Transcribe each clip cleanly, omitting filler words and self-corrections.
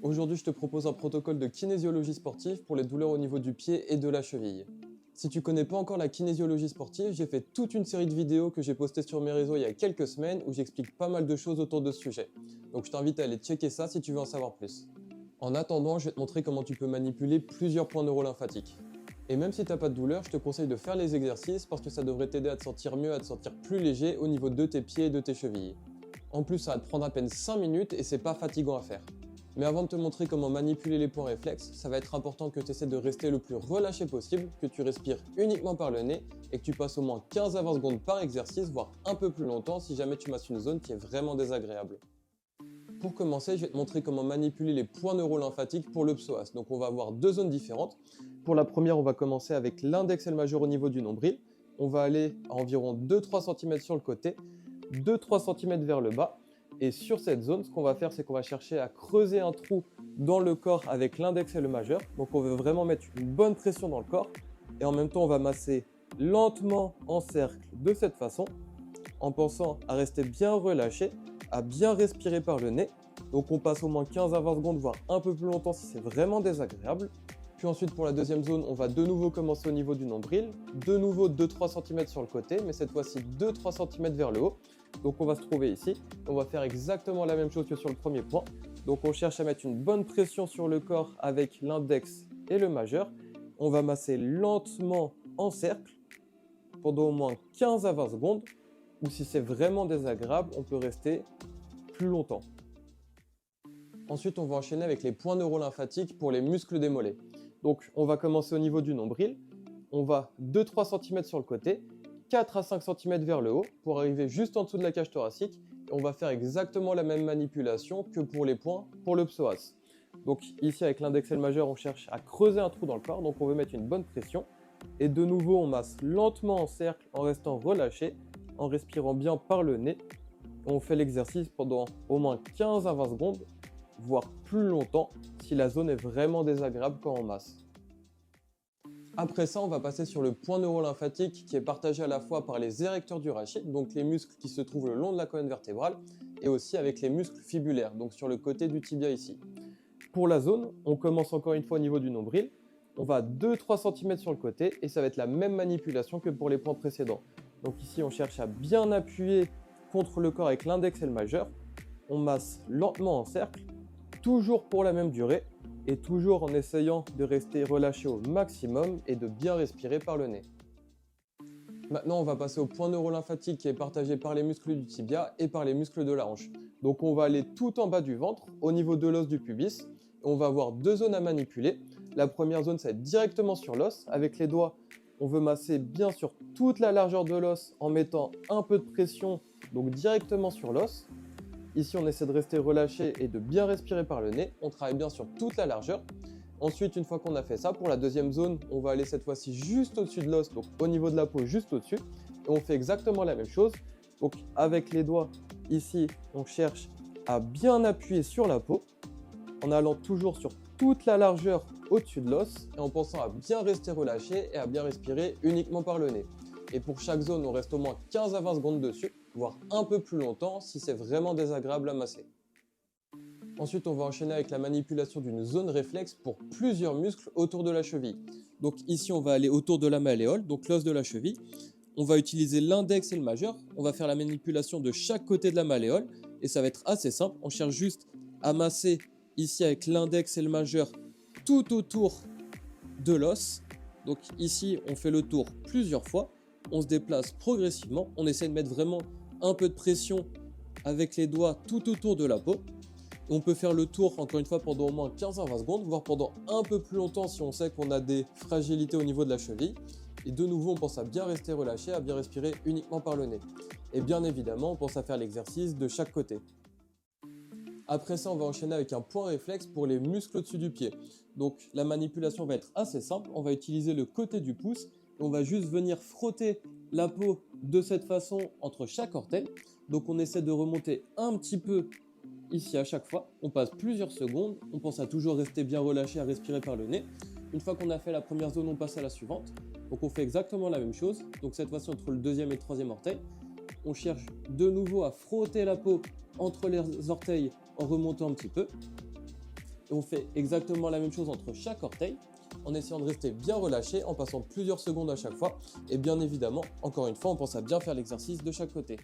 Aujourd'hui, je te propose un protocole de kinésiologie sportive pour les douleurs au niveau du pied et de la cheville. Si tu connais pas encore la kinésiologie sportive, j'ai fait toute une série de vidéos que j'ai postées sur mes réseaux il y a quelques semaines où j'explique pas mal de choses autour de ce sujet. Donc je t'invite à aller checker ça si tu veux en savoir plus. En attendant, je vais te montrer comment tu peux manipuler plusieurs points neurolymphatiques. Et même si tu n'as pas de douleur, je te conseille de faire les exercices parce que ça devrait t'aider à te sentir mieux, à te sentir plus léger au niveau de tes pieds et de tes chevilles. En plus, ça va te prendre à peine 5 minutes et c'est pas fatigant à faire. Mais avant de te montrer comment manipuler les points réflexes, ça va être important que tu essaies de rester le plus relâché possible, que tu respires uniquement par le nez et que tu passes au moins 15 à 20 secondes par exercice, voire un peu plus longtemps si jamais tu masses une zone qui est vraiment désagréable. Pour commencer, je vais te montrer comment manipuler les points neurolymphatiques pour le psoas. Donc on va avoir deux zones différentes. Pour la première, on va commencer avec l'index et le majeur au niveau du nombril. On va aller à environ 2-3 cm sur le côté, 2-3 cm vers le bas. Et sur cette zone, ce qu'on va faire, c'est qu'on va chercher à creuser un trou dans le corps avec l'index et le majeur. Donc on veut vraiment mettre une bonne pression dans le corps. Et en même temps, on va masser lentement en cercle de cette façon, en pensant à rester bien relâché, à bien respirer par le nez. Donc on passe au moins 15 à 20 secondes, voire un peu plus longtemps si c'est vraiment désagréable. Puis ensuite pour la deuxième zone, on va de nouveau commencer au niveau du nombril. De nouveau 2-3 cm sur le côté, mais cette fois-ci 2-3 cm vers le haut. Donc on va se trouver ici. On va faire exactement la même chose que sur le premier point. Donc on cherche à mettre une bonne pression sur le corps avec l'index et le majeur. On va masser lentement en cercle pendant au moins 15 à 20 secondes. Ou si c'est vraiment désagréable, on peut rester plus longtemps. Ensuite, on va enchaîner avec les points neurolymphatiques pour les muscles des mollets. Donc, on va commencer au niveau du nombril. On va 2-3 cm sur le côté, 4 à 5 cm vers le haut pour arriver juste en dessous de la cage thoracique. Et on va faire exactement la même manipulation que pour les points pour le psoas. Donc ici, avec l'index et le majeur, on cherche à creuser un trou dans le corps. Donc on veut mettre une bonne pression. Et de nouveau, on masse lentement en cercle en restant relâché, en respirant bien par le nez. On fait l'exercice pendant au moins 15 à 20 secondes, voire plus longtemps si la zone est vraiment désagréable quand on masse. Après ça, on va passer sur le point neurolymphatique qui est partagé à la fois par les érecteurs du rachis, donc les muscles qui se trouvent le long de la colonne vertébrale, et aussi avec les muscles fibulaires, donc sur le côté du tibia ici. Pour la zone, on commence encore une fois au niveau du nombril. On va 2-3 cm sur le côté et ça va être la même manipulation que pour les points précédents. Donc ici, on cherche à bien appuyer contre le corps avec l'index et le majeur. On masse lentement en cercle, toujours pour la même durée et toujours en essayant de rester relâché au maximum et de bien respirer par le nez. Maintenant, on va passer au point neurolymphatique qui est partagé par les muscles du tibia et par les muscles de la hanche. Donc on va aller tout en bas du ventre, au niveau de l'os du pubis. Et on va avoir deux zones à manipuler. La première zone, ça va être directement sur l'os. Avec les doigts, on veut masser bien sur toute la largeur de l'os en mettant un peu de pression, donc directement sur l'os. Ici, on essaie de rester relâché et de bien respirer par le nez. On travaille bien sur toute la largeur. Ensuite, une fois qu'on a fait ça, pour la deuxième zone, on va aller cette fois-ci juste au-dessus de l'os, donc au niveau de la peau, juste au-dessus. Et on fait exactement la même chose. Donc avec les doigts, ici, on cherche à bien appuyer sur la peau, en allant toujours sur toute la largeur au-dessus de l'os, et en pensant à bien rester relâché et à bien respirer uniquement par le nez. Et pour chaque zone, on reste au moins 15 à 20 secondes dessus, voire un peu plus longtemps si c'est vraiment désagréable à masser. Ensuite, on va enchaîner avec la manipulation d'une zone réflexe pour plusieurs muscles autour de la cheville. Donc ici, on va aller autour de la malléole, donc l'os de la cheville. On va utiliser l'index et le majeur. On va faire la manipulation de chaque côté de la malléole et ça va être assez simple. On cherche juste à masser ici avec l'index et le majeur tout autour de l'os. Donc ici, on fait le tour plusieurs fois. On se déplace progressivement. On essaie de mettre vraiment un peu de pression avec les doigts tout autour de la peau. On peut faire le tour, encore une fois, pendant au moins 15 à 20 secondes, voire pendant un peu plus longtemps si on sait qu'on a des fragilités au niveau de la cheville. Et de nouveau, on pense à bien rester relâché, à bien respirer uniquement par le nez. Et bien évidemment, on pense à faire l'exercice de chaque côté. Après ça, on va enchaîner avec un point réflexe pour les muscles au-dessus du pied. Donc la manipulation va être assez simple. On va utiliser le côté du pouce et on va juste venir frotter la peau de cette façon entre chaque orteil. Donc on essaie de remonter un petit peu ici à chaque fois. On passe plusieurs secondes. On pense à toujours rester bien relâché, à respirer par le nez. Une fois qu'on a fait la première zone, on passe à la suivante. Donc on fait exactement la même chose. Donc cette fois-ci entre le deuxième et le troisième orteil. On cherche de nouveau à frotter la peau entre les orteils en remontant un petit peu. Et on fait exactement la même chose entre chaque orteil, en essayant de rester bien relâché, en passant plusieurs secondes à chaque fois. Et bien évidemment, encore une fois, on pense à bien faire l'exercice de chaque côté.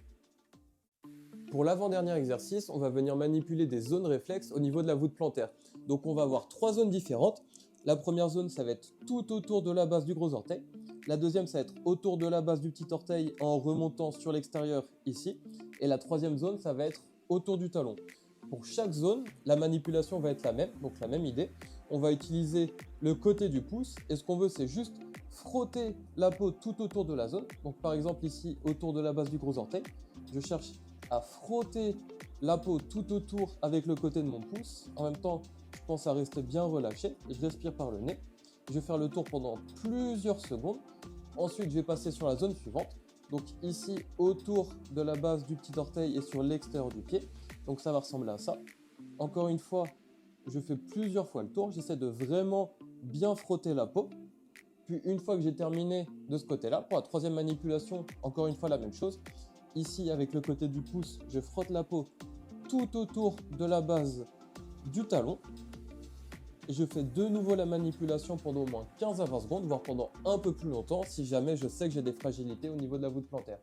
Pour l'avant-dernier exercice, on va venir manipuler des zones réflexes au niveau de la voûte plantaire. Donc on va avoir 3 zones différentes. La première zone, ça va être tout autour de la base du gros orteil. La deuxième, ça va être autour de la base du petit orteil en remontant sur l'extérieur ici. Et la troisième zone, ça va être autour du talon. Pour chaque zone, la manipulation va être la même, donc la même idée. On va utiliser le côté du pouce et ce qu'on veut, c'est juste frotter la peau tout autour de la zone. Donc par exemple ici, autour de la base du gros orteil, je cherche à frotter la peau tout autour avec le côté de mon pouce. En même temps, je pense à rester bien relâché. Je respire par le nez. Je vais faire le tour pendant plusieurs secondes. Ensuite, je vais passer sur la zone suivante. Donc ici, autour de la base du petit orteil et sur l'extérieur du pied. Donc ça va ressembler à ça. Encore une fois, je fais plusieurs fois le tour. J'essaie de vraiment bien frotter la peau. Puis une fois que j'ai terminé de ce côté-là, pour la troisième manipulation, encore une fois la même chose. Ici, avec le côté du pouce, je frotte la peau tout autour de la base du talon. Je fais de nouveau la manipulation pendant au moins 15 à 20 secondes, voire pendant un peu plus longtemps, si jamais je sais que j'ai des fragilités au niveau de la voûte plantaire.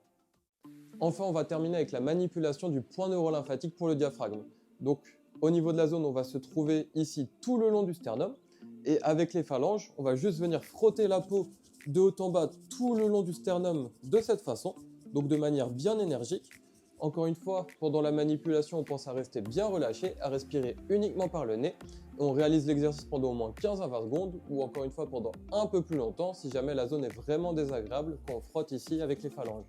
Enfin, on va terminer avec la manipulation du point neurolymphatique pour le diaphragme. Donc, au niveau de la zone, on va se trouver ici tout le long du sternum. Et avec les phalanges, on va juste venir frotter la peau de haut en bas tout le long du sternum de cette façon. Donc de manière bien énergique. Encore une fois, pendant la manipulation, on pense à rester bien relâché, à respirer uniquement par le nez. Et on réalise l'exercice pendant au moins 15 à 20 secondes ou encore une fois pendant un peu plus longtemps si jamais la zone est vraiment désagréable quand on frotte ici avec les phalanges.